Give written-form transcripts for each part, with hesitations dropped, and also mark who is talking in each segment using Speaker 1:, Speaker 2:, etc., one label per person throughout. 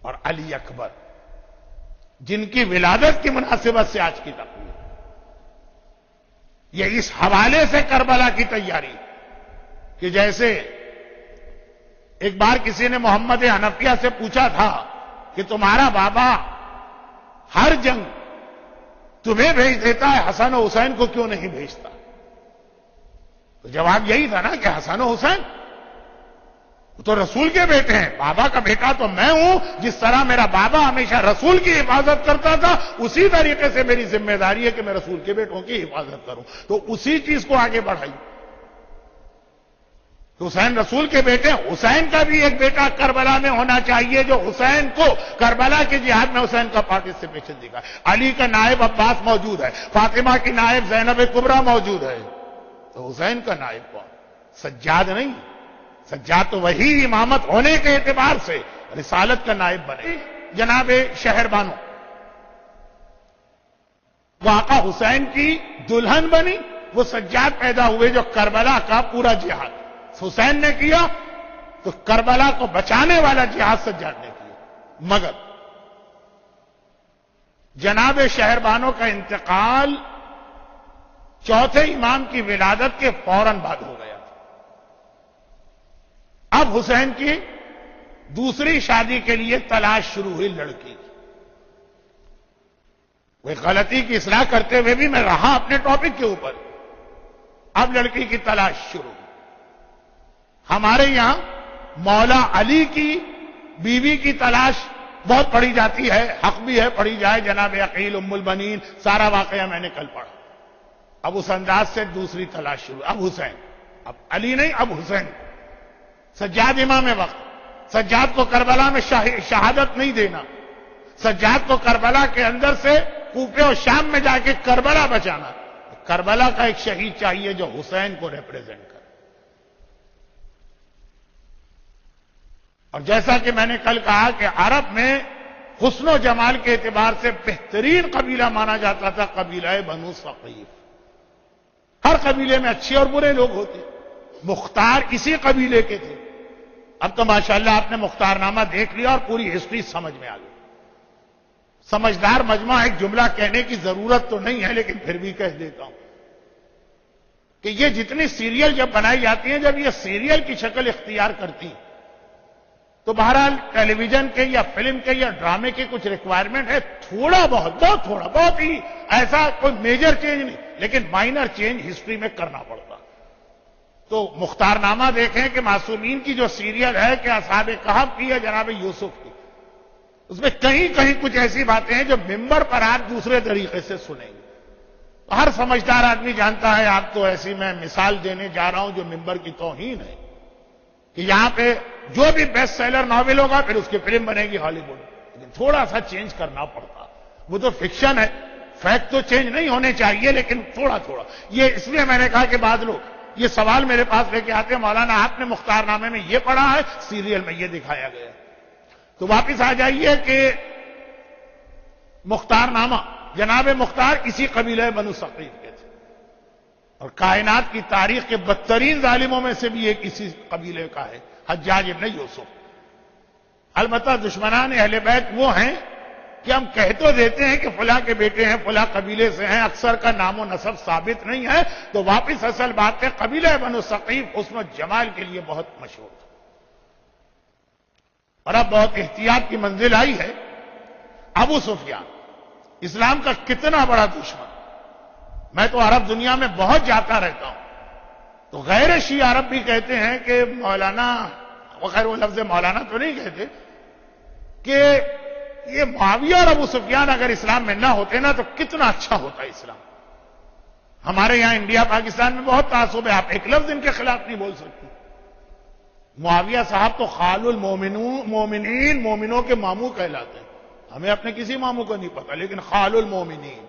Speaker 1: اور علی اکبر، جن کی ولادت کی مناسبت سے آج کی تقریب، یہ اس حوالے سے کربلا کی تیاری کہ جیسے ایک بار کسی نے محمد حنفیہ سے پوچھا تھا کہ تمہارا بابا ہر جنگ تمہیں بھیج دیتا ہے، حسن و حسین کو کیوں نہیں بھیجتا؟ تو جواب یہی تھا نا کہ حسن و حسین تو رسول کے بیٹے ہیں، بابا کا بیٹا تو میں ہوں، جس طرح میرا بابا ہمیشہ رسول کی حفاظت کرتا تھا اسی طریقے سے میری ذمہ داری ہے کہ میں رسول کے بیٹوں کی حفاظت کروں، تو اسی چیز کو آگے بڑھائی۔ تو حسین رسول کے بیٹے، حسین کا بھی ایک بیٹا کربلا میں ہونا چاہیے جو حسین کو کربلا کے جہاد میں حسین کا پارٹیسپیشن دکھا۔ علی کا نائب عباس موجود ہے، فاطمہ کی نائب زینب کبریٰ موجود ہے، تو حسین کا نائب کون؟ سجاد نہیں، سجاد تو وہی امامت ہونے کے اعتبار سے رسالت کا نائب بنے۔ جناب شہر بانو وہ آقا حسین کی دلہن بنی، وہ سجاد پیدا ہوئے جو کربلا کا پورا جہاد حسین نے کیا، تو کربلا کو بچانے والا جہاد سجاد نے کیا۔ مگر جناب شہر بانو کا انتقال چوتھے امام کی ولادت کے فوراً بعد ہو گیا تھا۔ اب حسین کی دوسری شادی کے لیے تلاش شروع ہوئی لڑکی کی۔ وہ غلطی کی اصلاح کرتے ہوئے بھی میں رہا اپنے ٹاپک کے اوپر۔ اب لڑکی کی تلاش شروع ہوئی۔ ہمارے یہاں مولا علی کی بیوی کی تلاش بہت پڑھی جاتی ہے، حق بھی ہے پڑھی جائے، جناب عقیل ام البنین، سارا واقعہ میں نے کل پڑھا۔ اب اس انداز سے دوسری تلاش شروع، اب حسین، اب علی نہیں، اب حسین۔ سجاد امام وقت، سجاد کو کربلا میں شہادت نہیں دینا، سجاد کو کربلا کے اندر سے کوفے اور شام میں جا کے کربلا بچانا۔ کربلا کا ایک شہید چاہیے جو حسین کو ریپریزنٹ کرے۔ اور جیسا کہ میں نے کل کہا کہ عرب میں حسن و جمال کے اعتبار سے بہترین قبیلہ مانا جاتا تھا قبیلہ بنو ثقیف۔ ہر قبیلے میں اچھے اور برے لوگ ہوتے، مختار اسی قبیلے کے تھے۔ اب تو ماشاءاللہ آپ نے مختار نامہ دیکھ لیا اور پوری ہسٹری سمجھ میں آ گئی۔ سمجھدار مجمع ایک جملہ کہنے کی ضرورت تو نہیں ہے، لیکن پھر بھی کہہ دیتا ہوں کہ یہ جتنی سیریل جب بنائی جاتی ہیں، جب یہ سیریل کی شکل اختیار کرتی ہیں تو بہرحال ٹیلی ویژن کے یا فلم کے یا ڈرامے کے کچھ ریکوائرمنٹ ہے، تھوڑا بہت ہی، ایسا کوئی میجر چینج نہیں، لیکن مائنر چینج ہسٹری میں کرنا پڑتا۔ تو مختار نامہ دیکھیں کہ معصومین کی جو سیریل ہے کہ اصحاب کہف کی ہے جناب یوسف کی، اس میں کہیں کچھ ایسی باتیں ہیں جو ممبر پر آپ دوسرے طریقے سے سنیں گے۔ ہر سمجھدار آدمی جانتا ہے، آپ تو ایسی میں مثال دینے جا رہا ہوں جو ممبر کی توہین ہے، کہ یہاں پہ جو بھی بیسٹ سیلر ناول ہوگا پھر اس کی فلم بنے گی ہالی ووڈ، لیکن تھوڑا سا چینج کرنا پڑتا۔ وہ تو فکشن ہے، فیکٹ تو چینج نہیں ہونے چاہیے، لیکن تھوڑا۔ یہ اس لیے میں نے کہا کہ بعض لوگ یہ سوال میرے پاس لے کے آتے ہیں، مولانا آپ نے مختار نامے میں یہ پڑھا ہے، سیریل میں یہ دکھایا گیا ہے۔ تو واپس آ جائیے کہ مختار نامہ، جناب مختار اسی قبیلہ بنو ثقیف کے تھے، اور کائنات کی تاریخ کے بدترین ظالموں میں سے بھی ایک اسی قبیلے کا ہے، حجاج ابن یوسف۔ البتہ دشمنان اہل بیت وہ ہیں کہ ہم کہہ تو دیتے ہیں کہ فلاں کے بیٹے ہیں، فلاں قبیلے سے ہیں، اکثر کا نام و نسب ثابت نہیں ہے، تو واپس اصل بات ہے قبیلہ بنو ثقیف حسن و جمال کے لیے بہت مشہور تھا۔ اور اب بہت احتیاط کی منزل آئی ہے۔ ابو سفیان اسلام کا کتنا بڑا دشمن، میں تو عرب دنیا میں بہت جاتا رہتا ہوں، تو غیر شیعہ عرب بھی کہتے ہیں کہ مولانا، وخیر وہ لفظ مولانا تو نہیں کہتے، کہ یہ معاویہ اور ابو سفیان اگر اسلام میں نہ ہوتے نا تو کتنا اچھا ہوتا اسلام۔ ہمارے یہاں انڈیا پاکستان میں بہت تعصب ہے، آپ ایک لفظ ان کے خلاف نہیں بول سکتے۔ معاویہ صاحب تو خال المومنین، مومنوں کے ماموں کہلاتے ہیں، ہمیں اپنے کسی ماموں کو نہیں پتا، لیکن خال المومنین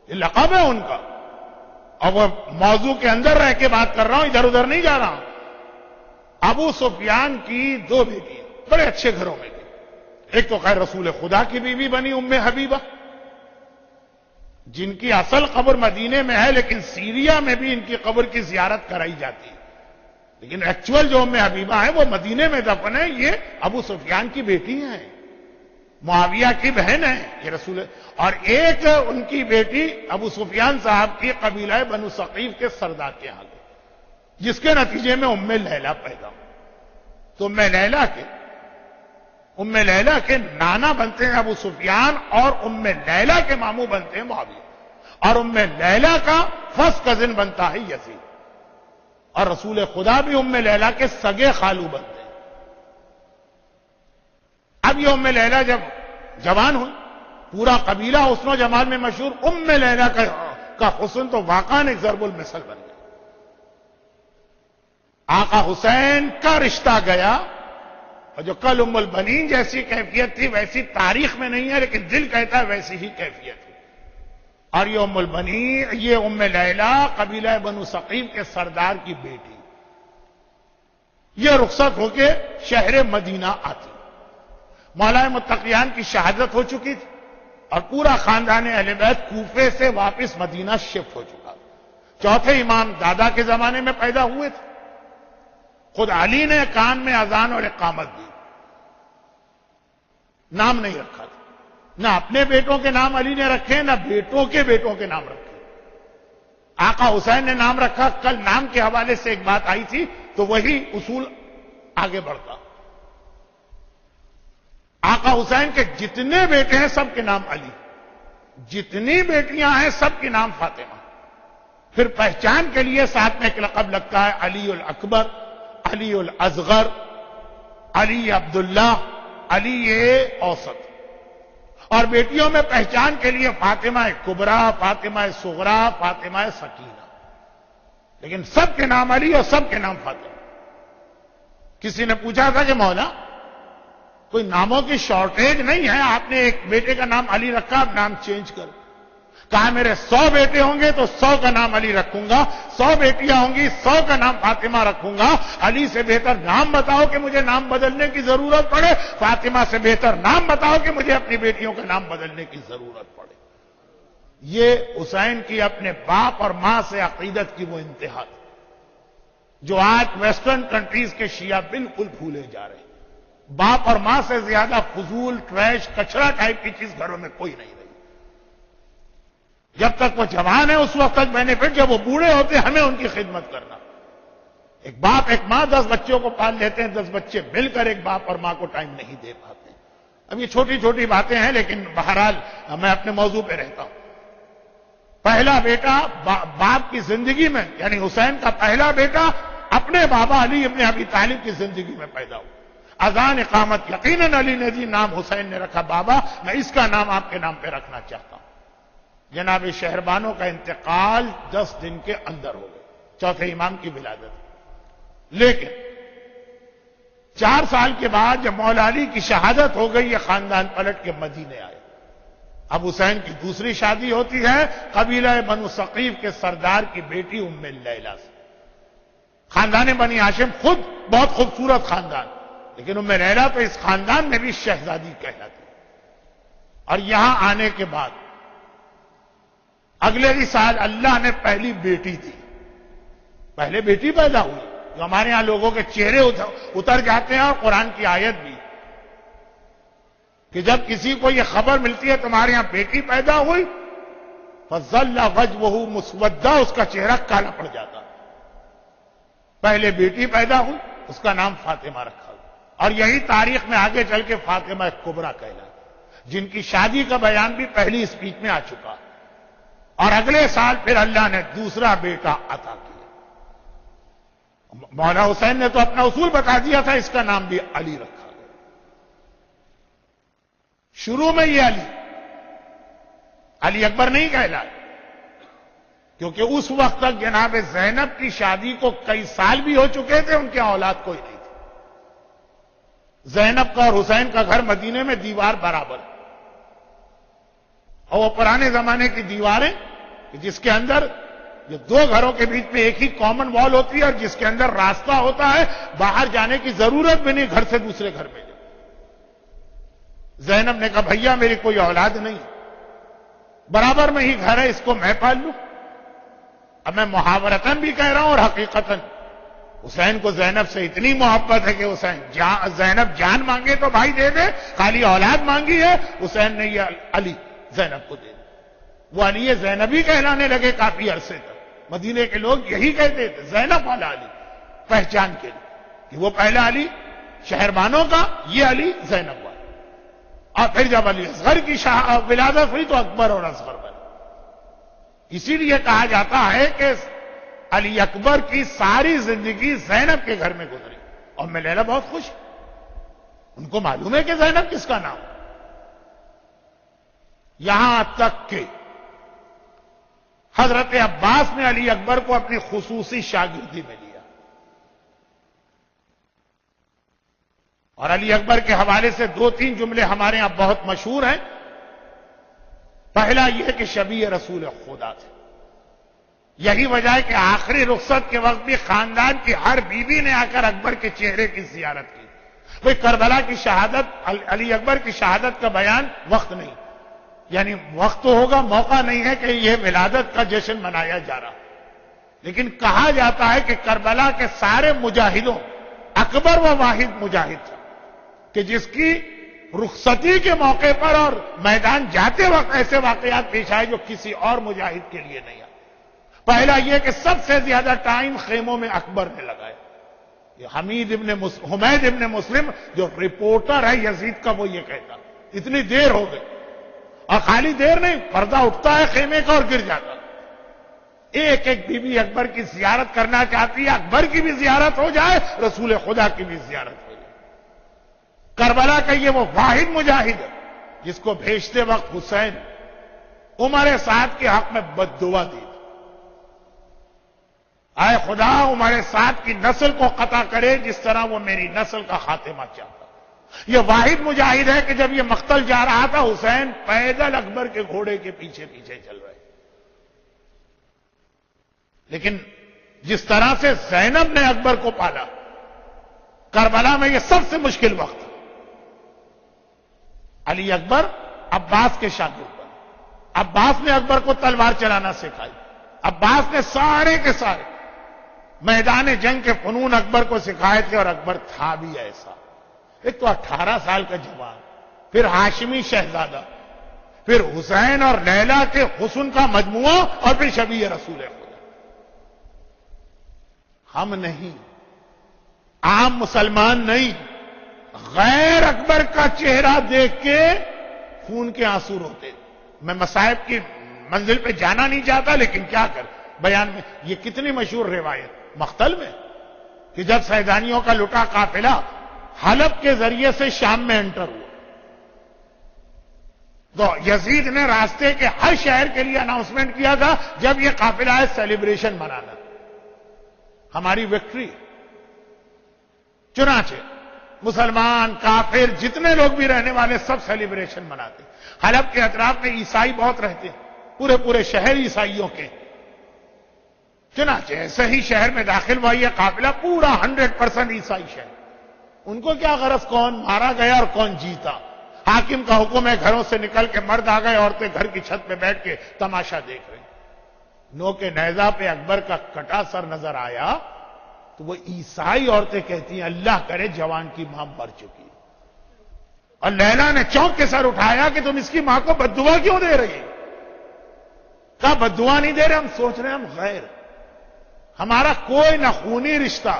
Speaker 1: یہ لقب ہے ان کا۔ اور وہ موضوع کے اندر رہ کے بات کر رہا ہوں، ادھر ادھر نہیں جا رہا ہوں۔ ابو سفیان کی دو بیٹیاں بڑے اچھے گھروں میں تھی، ایک تو خیر رسول خدا کی بیوی بنی ام حبیبہ، جن کی اصل قبر مدینے میں ہے، لیکن سیریا میں بھی ان کی قبر کی زیارت کرائی جاتی ہے، لیکن ایکچوئل جو ام حبیبہ ہیں وہ مدینے میں دفن ہے، یہ ابو سفیان کی بیٹی ہیں۔ معاویہ کی بہن ہے یہ رسول، اور ایک ان کی بیٹی ابو سفیان صاحب کی قبیلہ بنو ثقیف کے سردار کے یہاں گئی، جس کے نتیجے میں ام لیلہ پیدا ہو۔ تو ام لیلہ کے نانا بنتے ہیں ابو سفیان، اور ام لیلہ کے ماموں بنتے ہیں معاویہ، اور ام لیلہ کا فرسٹ کزن بنتا ہے یزید، اور رسول خدا بھی ام لیلہ کے سگے خالو بنتے ہیں۔ اب یہ ام لیلہ جب جوان ہوئی، پورا قبیلہ حسن و جمال میں مشہور، ام لیلہ کا حسن تو واقعاً ایک ضرب المثل بن گیا۔ آقا حسین کا رشتہ گیا، اور جو کل ام البنین جیسی کیفیت تھی ویسی تاریخ میں نہیں ہے، لیکن دل کہتا ہے ویسی ہی کیفیت تھی۔ اور یہ ام البنین، یہ ام لیلہ قبیلہ بنو ثقیف کے سردار کی بیٹی، یہ رخصت ہو کے شہر مدینہ آتی۔ مولا متقیان کی شہادت ہو چکی تھی، اور پورا خاندان اہل بیت کوفے سے واپس مدینہ شفٹ ہو چکا۔ چوتھے امام دادا کے زمانے میں پیدا ہوئے تھے، خود علی نے کان میں اذان اور اقامت دی، نام نہیں رکھا تھا، نہ اپنے بیٹوں کے نام علی نے رکھے، نہ بیٹوں کے بیٹوں کے نام رکھے۔ آقا حسین نے نام رکھا۔ کل نام کے حوالے سے ایک بات آئی تھی تو وہی اصول آگے بڑھتا۔ آقا حسین کے جتنے بیٹے ہیں سب کے نام علی، جتنی بیٹیاں ہیں سب کے نام فاطمہ۔ پھر پہچان کے لیے ساتھ میں ایک لقب لگتا ہے، علی الاکبر، علی الاصغر، علی عبداللہ، علی اوسط۔ اور بیٹیوں میں پہچان کے لیے فاطمہ کبریٰ، فاطمہ صغریٰ، فاطمہ سکینہ، لیکن سب کے نام علی اور سب کے نام فاطمہ۔ کسی نے پوچھا تھا کہ مولا کوئی ناموں کی شارٹیج نہیں ہے، آپ نے ایک بیٹے کا نام علی رکھا، اب نام چینج کرو۔ کہا میرے 100 بیٹے ہوں گے تو 100 کا نام علی رکھوں گا، 100 بیٹیاں ہوں گی 100 کا نام فاطمہ رکھوں گا۔ علی سے بہتر نام بتاؤ کہ مجھے نام بدلنے کی ضرورت پڑے، فاطمہ سے بہتر نام بتاؤ کہ مجھے اپنی بیٹیوں کا نام بدلنے کی ضرورت پڑے۔ یہ حسین کی اپنے باپ اور ماں سے عقیدت کی وہ انتہا تھی، جو آج ویسٹرن کنٹریز کے شیعہ بالکل بھولے جا رہے ہیں۔ باپ اور ماں سے زیادہ فضول، ٹریش، کچرا ٹائپ کی چیز گھروں میں کوئی نہیں رہی۔ جب تک وہ جوان ہے اس وقت تک بینیفٹ، جب وہ بوڑھے ہوتے ہیں ہمیں ان کی خدمت کرنا۔ ایک باپ ایک ماں 10 بچوں کو پال لیتے ہیں، 10 بچے مل کر ایک باپ اور ماں کو ٹائم نہیں دے پاتے۔ اب یہ چھوٹی چھوٹی باتیں ہیں، لیکن بہرحال میں اپنے موضوع پہ رہتا ہوں۔ پہلا بیٹا باپ کی زندگی میں، یعنی حسین کا پہلا بیٹا اپنے بابا علی ابن ابی طالب کی زندگی میں پیدا ہوا۔ اذان اقامت یقیناً علی نے دی، نام حسین نے رکھا۔ بابا میں اس کا نام آپ کے نام پہ رکھنا چاہتا ہوں۔ جناب شہربانوں کا انتقال 10 دن کے اندر ہو گئے، چوتھے امام کی ولادت۔ لیکن 4 سال کے بعد جب مولا علی کی شہادت ہو گئی، یہ خاندان پلٹ کے مدینے آئے۔ اب حسین کی دوسری شادی ہوتی ہے قبیلہ بنو ثقیف کے سردار کی بیٹی ام لیلہ سے۔ خاندان بنی ہاشم خود بہت خوبصورت خاندان، لیکن ام لیلہ تو اس خاندان میں بھی شہزادی کہلاتی۔ اور یہاں آنے کے بعد اگلے ہی سال اللہ نے پہلی بیٹی دی، پہلے بیٹی پیدا ہوئی، جو ہمارے ہاں لوگوں کے چہرے اتر جاتے ہیں، اور قرآن کی آیت بھی کہ جب کسی کو یہ خبر ملتی ہے تمہارے ہاں بیٹی پیدا ہوئی، فظل وجهه مسودا، اس کا چہرہ کالا پڑ جاتا۔ پہلے بیٹی پیدا ہوئی، اس کا نام فاطمہ رکھا گیا، اور یہی تاریخ میں آگے چل کے فاطمہ کبریٰ کہلائی، جن کی شادی کا بیان بھی پہلی اسپیچ میں آ چکا۔ اور اگلے سال پھر اللہ نے دوسرا بیٹا عطا کیا۔ مولا حسین نے تو اپنا اصول بتا دیا تھا، اس کا نام بھی علی رکھا گیا۔ شروع میں یہ علی اکبر نہیں کہلائے، کیونکہ اس وقت تک جناب زینب کی شادی کو کئی سال بھی ہو چکے تھے، ان کے اولاد کوئی نہیں تھی۔ زینب کا اور حسین کا گھر مدینے میں دیوار برابر ہے، اور وہ پرانے زمانے کی دیواریں جس کے اندر یہ 2 گھروں کے بیچ میں ایک ہی کامن وال ہوتی ہے، اور جس کے اندر راستہ ہوتا ہے، باہر جانے کی ضرورت بھی نہیں گھر سے دوسرے گھر میں۔ زینب نے کہا بھیا میری کوئی اولاد نہیں، برابر میں ہی گھر ہے، اس کو میں پال لوں۔ اب میں محاورتاً بھی کہہ رہا ہوں اور حقیقتاً حسین کو زینب سے اتنی محبت ہے کہ حسین زینب جان مانگے تو بھائی دے دے، خالی اولاد مانگی ہے حسین نے یہ علی زینب کو دے دی۔ وہ علی زینبی کہلانے لگے کافی عرصے تک، مدینے کے لوگ یہی کہتے تھے زینب والا علی، پہچان کے لیے کہ وہ پہلا علی شہربانوں کا، یہ علی زینب والا۔ اور پھر جب علی اصغر کی ولادت ہوئی تو اکبر اور اصغر بنے۔ اسی لیے کہا جاتا ہے کہ علی اکبر کی ساری زندگی زینب کے گھر میں گزری، اور میں لیلا بہت خوش ان کو معلوم ہے کہ زینب کس کا نام، یہاں تک کہ حضرت عباس نے علی اکبر کو اپنی خصوصی شاگردی میں لیا، اور علی اکبر کے حوالے سے 2-3 جملے ہمارے یہاں بہت مشہور ہیں۔ پہلا یہ کہ شبیہ رسول خدا تھے، یہی وجہ ہے کہ آخری رخصت کے وقت بھی خاندان کی ہر بیوی نے آ کر اکبر کے چہرے کی زیارت کی۔ کوئی کربلا کی شہادت، علی اکبر کی شہادت کا بیان وقت نہیں، یعنی وقت تو ہوگا، موقع نہیں ہے کہ یہ ولادت کا جشن منایا جا رہا، لیکن کہا جاتا ہے کہ کربلا کے سارے مجاہدوں اکبر وہ واحد مجاہد تھا کہ جس کی رخصتی کے موقع پر اور میدان جاتے وقت ایسے واقعات پیش آئے جو کسی اور مجاہد کے لیے نہیں آئے۔ پہلا یہ کہ سب سے زیادہ ٹائم خیموں میں اکبر نے لگایا۔ یہ حمید ابن مسلم جو رپورٹر ہے یزید کا، وہ یہ کہتا اتنی دیر ہو گئی، اور خالی دیر نہیں، پردہ اٹھتا ہے خیمے کا اور گر جاتا۔ ایک ایک بی بی اکبر کی زیارت کرنا چاہتی ہے، اکبر کی بھی زیارت ہو جائے، رسول خدا کی بھی زیارت ہو جائے۔ کربلا کا یہ وہ واحد مجاہد ہے جس کو بھیجتے وقت حسین عمر سعد کے حق میں بد دعا دی، اے خدا عمر سعد کی نسل کو قطع کرے جس طرح وہ میری نسل کا خاتمہ چاہتا۔ یہ واحد مجاہد ہے کہ جب یہ مقتل جا رہا تھا حسین پیدل اکبر کے گھوڑے کے پیچھے پیچھے چل رہے، لیکن جس طرح سے زینب نے اکبر کو پالا کربلا میں، یہ سب سے مشکل وقت تھا۔ علی اکبر عباس کے شاگرد بنے، عباس نے اکبر کو تلوار چلانا سکھائی، عباس نے سارے کے سارے میدان جنگ کے فنون اکبر کو سکھائے تھے، اور اکبر تھا بھی ایسا، ایک تو 18 سال کا جوان، پھر ہاشمی شہزادہ، پھر حسین اور لیلا کے حسن کا مجموعہ، اور پھر شبیہ رسول خدا۔ ہم نہیں، عام مسلمان نہیں، غیر اکبر کا چہرہ دیکھ کے خون کے آنسو روتے۔ میں مصائب کی منزل پہ جانا نہیں چاہتا، لیکن کیا کر بیان میں یہ کتنی مشہور روایت مقتل میں کہ جب سیدانیوں کا لٹا قافلہ حلب کے ذریعے سے شام میں انٹر ہوا تو یزید نے راستے کے ہر شہر کے لیے اناؤنسمنٹ کیا تھا جب یہ قافلہ ہے سیلیبریشن منانا، ہماری وکٹری۔ چنانچہ مسلمان کافر جتنے لوگ بھی رہنے والے سب سیلیبریشن مناتے۔ حلب کے اطراف میں عیسائی بہت رہتے ہیں، پورے شہر عیسائیوں کے۔ چنانچہ ایسے ہی شہر میں داخل ہوا یہ قافلہ، پورا 100% عیسائی شہر۔ ان کو کیا غرض کون مارا گیا اور کون جیتا، حاکم کا حکم ہے گھروں سے نکل کے مرد آ گئے، عورتیں گھر کی چھت پہ بیٹھ کے تماشا دیکھ رہے۔ نو کے نیزہ پہ اکبر کا کٹا سر نظر آیا تو وہ عیسائی عورتیں کہتی ہیں اللہ کرے جوان کی ماں مر چکی، اور لیلا نے چونک کے سر اٹھایا کہ تم اس کی ماں کو بددعا کیوں دے رہی؟ کہا بددعا نہیں دے رہے، ہم سوچ رہے ہیں ہم غیر، ہمارا کوئی نہ خونی رشتہ،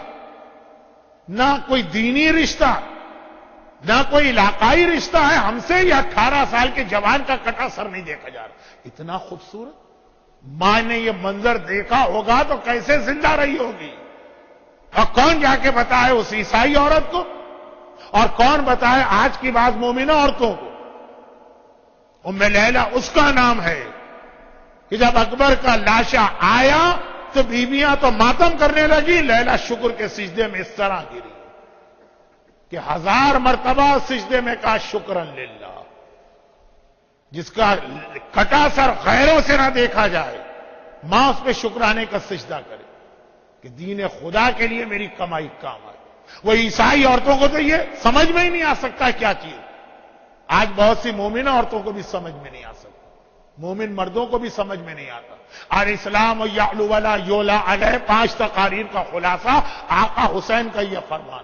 Speaker 1: نہ کوئی دینی رشتہ، نہ کوئی علاقائی رشتہ ہے، ہم سے یہ 18 سال کے جوان کا کٹا سر نہیں دیکھا جا رہا۔ اتنا خوبصورت ماں نے یہ منظر دیکھا ہوگا تو کیسے زندہ رہی ہوگی، اور کون جا کے بتائے اس عیسائی عورت کو، اور کون بتائے آج کی بعض مومنہ عورتوں کو۔ ام لیلا اس کا نام ہے کہ جب اکبر کا لاشا آیا تو بیویاں تو ماتم کرنے لگی، لیلا شکر کے سجدے میں اس طرح گری کہ 1000 مرتبہ سجدے میں کہا شکرن للہ، جس کا کٹا سر غیروں سے نہ دیکھا جائے، ماں اس پہ شکرانے کا سجدہ کرے کہ دین خدا کے لیے میری کمائی کام آئے۔ وہ عیسائی عورتوں کو تو یہ سمجھ میں ہی نہیں آ سکتا کیا چیز، آج بہت سی مومنہ عورتوں کو بھی سمجھ میں نہیں آ سکتا۔ مومن مردوں کو بھی سمجھ میں نہیں آتا. الاسلام یعلو ولا یولا علیہ، 5 تقاریر کا خلاصہ آقا حسین کا یہ فرمان.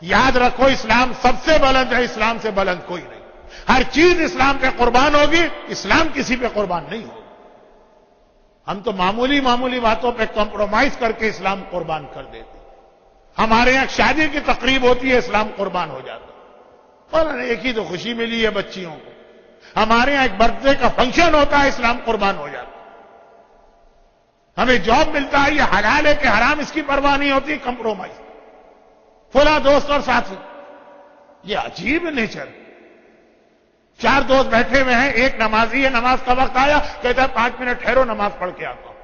Speaker 1: یاد رکھو اسلام سب سے بلند ہے، اسلام سے بلند کوئی نہیں. ہر چیز اسلام پہ قربان ہوگی، اسلام کسی پہ قربان نہیں ہوگا. ہم تو معمولی باتوں پہ کمپرومائز کر کے اسلام قربان کر دیتے. ہمارے یہاں شادی کی تقریب ہوتی ہے، اسلام قربان ہو جاتا. اور ایک ہی تو خوشی ملی ہے بچیوں کو. ہمارے یہاں ایک برتھ ڈے کا فنکشن ہوتا ہے، اسلام قربان ہو جاتا. ہمیں جاب ملتا ہے، یہ حلال ہے کہ حرام اس کی پرواہ نہیں ہوتی، کمپرومائز. فلاں دوست اور ساتھی، یہ عجیب نیچر. 4 دوست بیٹھے ہوئے ہیں، ایک نمازی ہے، نماز کا وقت آیا کہتا ہے 5 منٹ ٹھہرو نماز پڑھ کے آتا ہوں.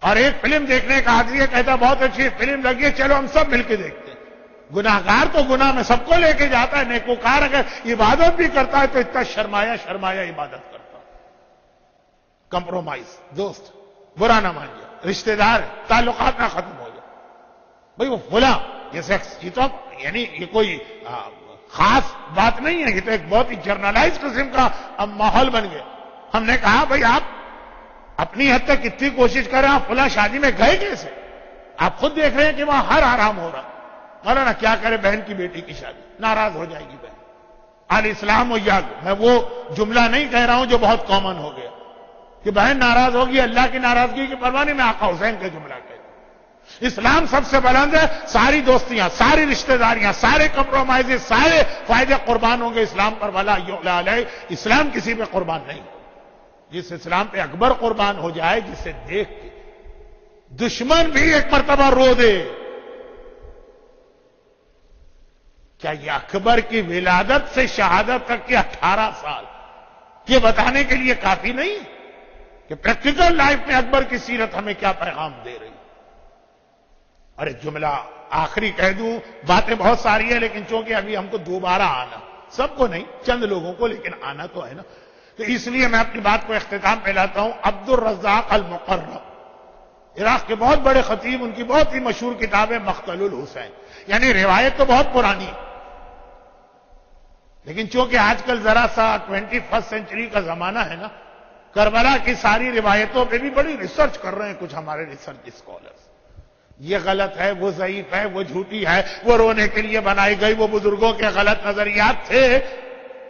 Speaker 1: اور ایک فلم دیکھنے کا آدمی ہے، کہتا ہے بہت اچھی فلم لگی ہے، چلو ہم سب مل کے دیکھتے ہیں. گناہگار تو گناہ میں سب کو لے کے جاتا ہے، نیکوکار اگر عبادت بھی کرتا ہے تو اتنا شرمایا عبادت کرتا ہے. کمپرومائز. دوست برا نہ مان جائے، رشتہ دار تعلقات نہ ختم ہو جائے. بھئی وہ فلاں یہ شخص، یہ تو یعنی یہ کوئی خاص بات نہیں ہے، یہ تو ایک بہت ہی جرنلائز قسم کا اب ماحول بن گیا. ہم نے کہا بھئی آپ اپنی حد تک اتنی کوشش کر رہے ہیں، آپ فلاں شادی میں گئے کیسے؟ آپ خود دیکھ رہے ہیں کہ وہاں ہر حرام ہو رہا. مولانا کیا کرے، بہن کی بیٹی کی شادی، ناراض ہو جائے گی بہن. الاسلام و یاد، میں وہ جملہ نہیں کہہ رہا ہوں جو بہت کامن ہو گیا کہ بہن ناراض ہوگی، اللہ کی ناراضگی کی پرواہ نہیں. میں آقا حسین کا جملہ کہتا ہوں. اسلام سب سے بلند ہے. ساری دوستیاں، ساری رشتہ داریاں، سارے کمپرومائز، سارے فائدے قربان ہوں گے اسلام پر. ولا یعلا علیہ، اسلام کسی پہ قربان نہیں. جس اسلام پہ اکبر قربان ہو جائے، جسے دیکھ کے دشمن بھی ایک مرتبہ رو دے. کیا یہ اکبر کی ولادت سے شہادت تک کے 18 سال یہ بتانے کے لیے کافی نہیں کہ پریکٹیکل لائف میں اکبر کی سیرت ہمیں کیا پیغام دے رہی؟ اور ایک جملہ آخری کہہ دوں، باتیں بہت ساری ہیں لیکن چونکہ ابھی ہم کو دوبارہ آنا، سب کو نہیں، چند لوگوں کو، لیکن آنا تو ہے نا، تو اس لیے میں اپنی بات کو اختتام پہ لاتا ہوں. عبد الرزاق المقرب، عراق کے بہت بڑے خطیب، ان کی بہت ہی مشہور کتاب ہے مقتل الحسین. یعنی روایت تو بہت پرانی ہے، لیکن چونکہ آج کل ذرا سا 21 سینچری کا زمانہ ہے نا، کربلا کی ساری روایتوں پہ بھی بڑی ریسرچ کر رہے ہیں کچھ ہمارے ریسرچ اسکالرز. یہ غلط ہے، وہ ضعیف ہے، وہ جھوٹی ہے، وہ رونے کے لیے بنائی گئی، وہ بزرگوں کے غلط نظریات تھے.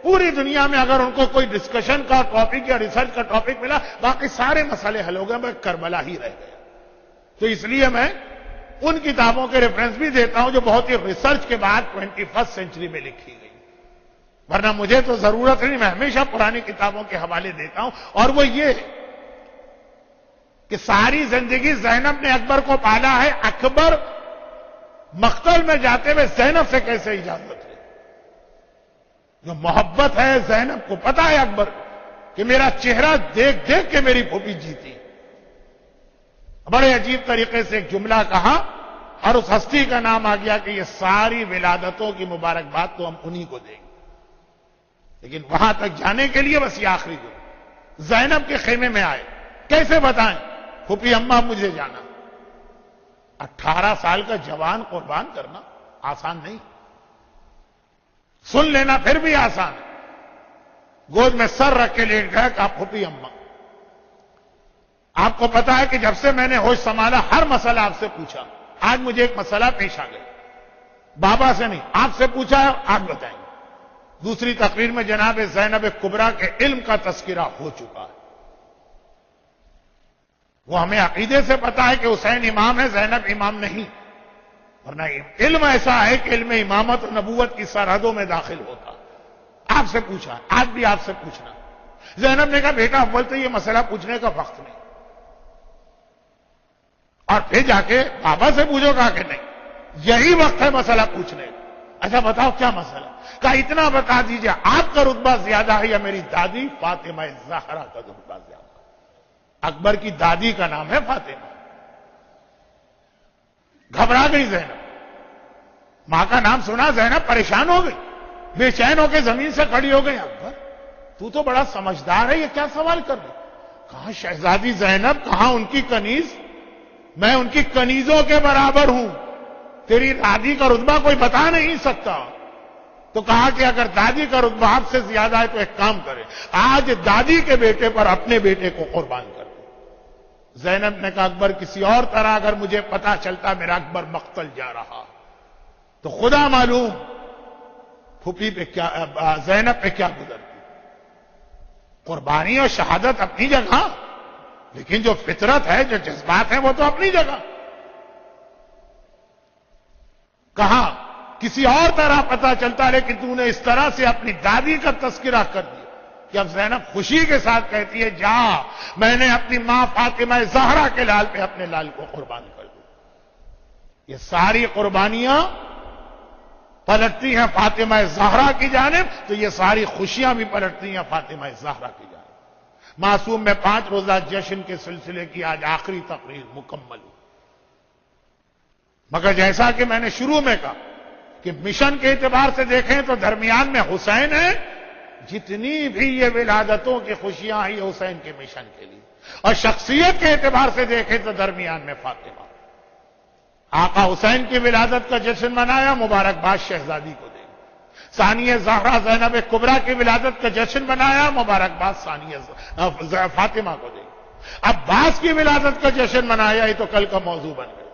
Speaker 1: پوری دنیا میں اگر ان کو کوئی ڈسکشن کا ٹاپک یا ریسرچ کا ٹاپک ملا، باقی سارے مسئلے حل ہو گئے، میں کربلا ہی رہ گیا. تو اس لیے میں ان کتابوں کے ریفرنس بھی دیتا ہوں جو بہت ہی ریسرچ کے بعد 21 سینچری میں لکھی گئی. ورنہ مجھے تو ضرورت نہیں، میں ہمیشہ پرانی کتابوں کے حوالے دیتا ہوں. اور وہ یہ کہ ساری زندگی زینب نے اکبر کو پالا ہے. اکبر مقتل میں جاتے ہوئے زینب سے کیسے اجازت ہے؟ جو محبت ہے زینب کو پتا ہے اکبر کہ میرا چہرہ دیکھ دیکھ کے میری پھوپھی جیتی. بڑے عجیب طریقے سے ایک جملہ کہا اور اس ہستی کا نام آ گیا کہ یہ ساری ولادتوں کی مبارکباد تو ہم انہی کو دیں گے. لیکن وہاں تک جانے کے لیے بس یہ آخری جو زینب کے خیمے میں آئے، کیسے بتائیں پھوپھی اماں مجھے جانا. 18 سال کا جوان قربان کرنا آسان نہیں، سن لینا پھر بھی آسان ہے. گود میں سر رکھ کے لیٹ گیا کہ آپ پھوپھی اماں، آپ کو پتا ہے کہ جب سے میں نے ہوش سنبھالا ہر مسئلہ آپ سے پوچھا. آج مجھے ایک مسئلہ پیش آ گیا، بابا سے نہیں آپ سے پوچھا ہے، آپ بتائیں. دوسری تقریر میں جناب زینب کبریٰ کے علم کا تذکرہ ہو چکا ہے. وہ ہمیں عقیدے سے پتا ہے کہ حسین امام ہے، زینب امام نہیں. ورنہ علم ایسا ہے کہ علم امامت اور نبوت کی سرحدوں میں داخل ہوتا. آپ سے پوچھا، آج بھی آپ سے پوچھنا. زینب نے کہا بیٹا اول تو یہ مسئلہ پوچھنے کا وقت نہیں، اور پھر جا کے بابا سے پوچھو. کہا کہ نہیں، یہی وقت ہے مسئلہ پوچھنے کا. اچھا بتاؤ کیا مسئلہ؟ کہا اتنا بتا دیجئے آپ کا رتبہ زیادہ ہے یا میری دادی فاطمہ زہرا کا رتبہ زیادہ؟ اکبر کی دادی کا نام ہے فاطمہ. گھبرا گئی زینب، ماں کا نام سنا زینب پریشان ہو گئی، بے چین ہو کے زمین سے کھڑی ہو گئی. اکبر تو بڑا سمجھدار ہے، یہ کیا سوال کر رہے؟ کہاں شہزادی زینب، کہاں ان کی کنیز، میں ان کی کنیزوں کے برابر ہوں، تیری دادی کا رتبہ کوئی بتا نہیں سکتا. تو کہا کہ اگر دادی کا رتبہ آپ سے زیادہ ہے تو ایک کام کرے، آج دادی کے بیٹے پر اپنے بیٹے کو قربان کر دے۔ زینب نے کہا اکبر کسی اور طرح اگر مجھے پتا چلتا میرا اکبر مقتل جا رہا تو خدا معلوم پھوپھی پہ کیا، زینب پہ کیا گزرتی۔ قربانی اور شہادت اپنی جگہ، لیکن جو فطرت ہے، جو جذبات ہیں، وہ تو اپنی جگہ۔ کہا کسی اور طرح پتا چلتا، لیکن تو نے اس طرح سے اپنی دادی کا تذکرہ کر دیا کہ اب زینب خوشی کے ساتھ کہتی ہے جا، میں نے اپنی ماں فاطمہ زہرا کے لال پہ اپنے لال کو قربان کر دیا۔ یہ ساری قربانیاں پلٹتی ہیں فاطمہ زہرا کی جانب، تو یہ ساری خوشیاں بھی پلٹتی ہیں فاطمہ زہرا کی جانب۔ معصوم میں 5 روزہ جشن کے سلسلے کی آج آخری تقریر مکمل ہوئی، مگر جیسا کہ میں نے شروع میں کہا کہ مشن کے اعتبار سے دیکھیں تو درمیان میں حسین ہے، جتنی بھی یہ ولادتوں کی خوشیاں ہیں یہ حسین کے مشن کے لیے، اور شخصیت کے اعتبار سے دیکھیں تو درمیان میں فاطمہ۔ آقا حسین کی ولادت کا جشن منایا، مبارکباد شہزادی کو دیں۔ ثانیہ زہرا زینب کبریٰ کی ولادت کا جشن منایا، مبارکباد ثانیہ فاطمہ کو دیں۔ عباس کی ولادت کا جشن منایا، یہ تو کل کا موضوع بن گیا۔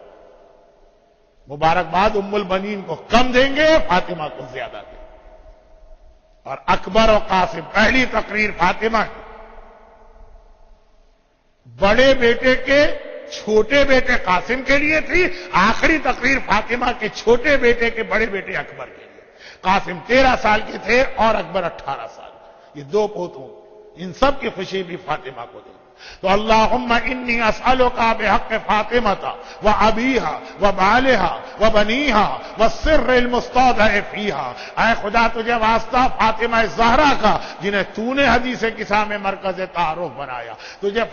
Speaker 1: مبارکباد ام البنین کو کم دیں گے، فاطمہ کو زیادہ دیں گے۔ اور اکبر اور قاسم، پہلی تقریر فاطمہ کی، بڑے بیٹے کے چھوٹے بیٹے قاسم کے لیے تھی، آخری تقریر فاطمہ کے چھوٹے بیٹے کے بڑے بیٹے اکبر کے لیے۔ قاسم 13 سال کے تھے اور اکبر 18 سال، یہ 2 پوتوں، ان سب کی خوشی بھی فاطمہ کو دیں۔ تو اللہم انی اسألک بحق فاطمہ و ابیہا و بالہا و بنیہا والسر المستودع فیہا، اے خدا تجھے واسطہ فاطمہ زہرا کا جنہیں تو نے حدیث کسا میں مرکز تعارف بنایا، تجھے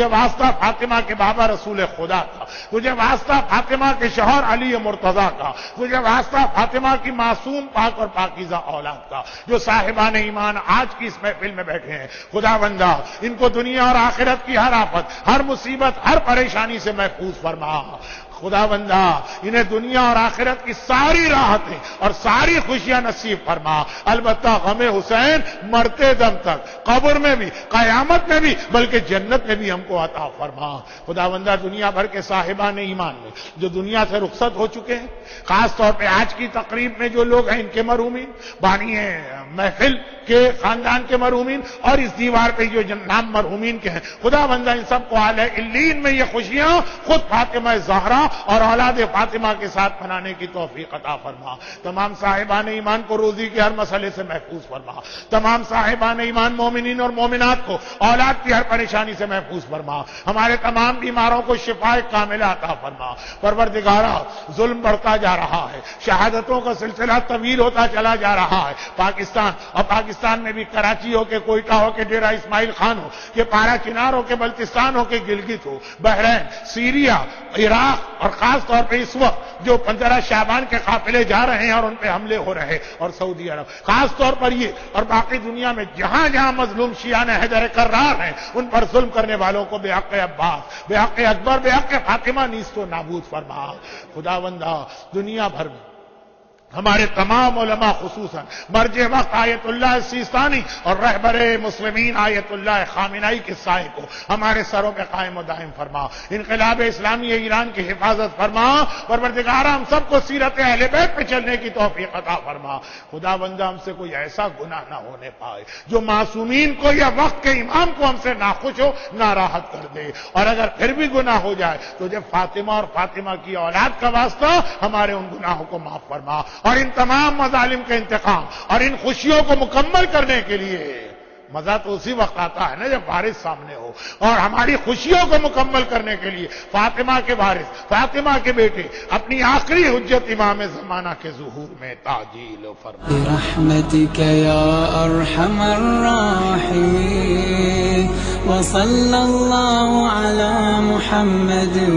Speaker 1: واسطہ فاطمہ کے بابا رسول خدا کا، تجھے واسطہ فاطمہ کے شوہر علی مرتضیٰ کا، تجھے واسطہ فاطمہ کی معصوم پاک اور پاکیزہ اولاد کا، جو صاحبان ایمان آج کی اس محفل میں بیٹھے ہیں۔ خدا بندہ ان کو دنیا اور آخرت کی ہر آفت، ہر مصیبت، ہر پریشانی سے محفوظ فرما۔ خدا بندہ انہیں دنیا اور آخرت کی ساری راحتیں اور ساری خوشیاں نصیب فرما۔ البتہ غم حسین مرتے دم تک، قبر میں بھی، قیامت میں بھی، بلکہ جنت میں بھی ہم کو عطا فرما۔ خدا بندہ دنیا بھر کے صاحبان ایمان میں جو دنیا سے رخصت ہو چکے ہیں، خاص طور پہ آج کی تقریب میں جو لوگ ہیں، ان کے مرحومین، بانی محفل کے خاندان کے مرحومین، اور اس دیوار پہ جو نام مرحومین کے ہیں، خدا بندہ ان سب کو اعلی علیین میں یہ خوشیاں خود فاطمہ زہرا اور اولاد فاطمہ کے ساتھ منانے کی توفیق عطا فرما۔ تمام صاحبان ایمان کو روزی کے ہر مسئلے سے محفوظ فرما۔ تمام صاحبان ایمان مومنین اور مومنات کو اولاد کی ہر پریشانی سے محفوظ فرما۔ ہمارے تمام بیماروں کو شفا کاملہ عطا فرما۔ پروردگارا ظلم بڑھتا جا رہا ہے، شہادتوں کا سلسلہ طویل ہوتا چلا جا رہا ہے۔ پاکستان میں بھی کراچی ہو کے کوئٹہ ہو کے ڈیرہ اسماعیل خان ہو کہ پارا چنار ہو کے بلتستان ہو کے گلگت ہو، بحرین، سیریا، عراق، اور خاص طور پہ اس وقت جو 15 شعبان کے قافلے جا رہے ہیں اور ان پہ حملے ہو رہے ہیں، اور سعودی عرب، خاص طور پر یہ اور باقی دنیا میں جہاں جہاں مظلوم شیعہ حیدر کرار ہیں، ان پر ظلم کرنے والوں کو بے حق عباس، بے حق اکبر، بے حق فاطمہ نیست و نابود فرما۔ خدا بندہ دنیا بھر میں ہمارے تمام علماء خصوصاً مرج وقت آیت اللہ سیستانی اور رہبر مسلمین آیت اللہ خامنائی کے سائے کو ہمارے سروں پہ قائم و دائم فرما۔ انقلاب اسلامی ایران کی حفاظت فرما۔ پروردگار ہم سب کو سیرت اہل بیت پہ چلنے کی توفیق عطا فرما۔ خدا بندہ ہم سے کوئی ایسا گناہ نہ ہونے پائے جو معصومین کو یا وقت کے امام کو ہم سے ناخوش ہو، ناراحت کر دے، اور اگر پھر بھی گناہ ہو جائے تو جب فاطمہ اور فاطمہ کی اولاد کا واسطہ ہمارے ان گناہوں کو معاف فرما، اور ان تمام مظالم کے انتقام اور ان خوشیوں کو مکمل کرنے کے لیے مزہ تو اسی وقت آتا ہے نا جب وارث سامنے ہو، اور ہماری خوشیوں کو مکمل کرنے کے لیے فاطمہ کے وارث، فاطمہ کے بیٹے، اپنی آخری حجت امام زمانہ کے ظہور میں تعجیل فرما۔
Speaker 2: برحمتک یا ارحم الراحمین، وصلی اللہ علی محمد و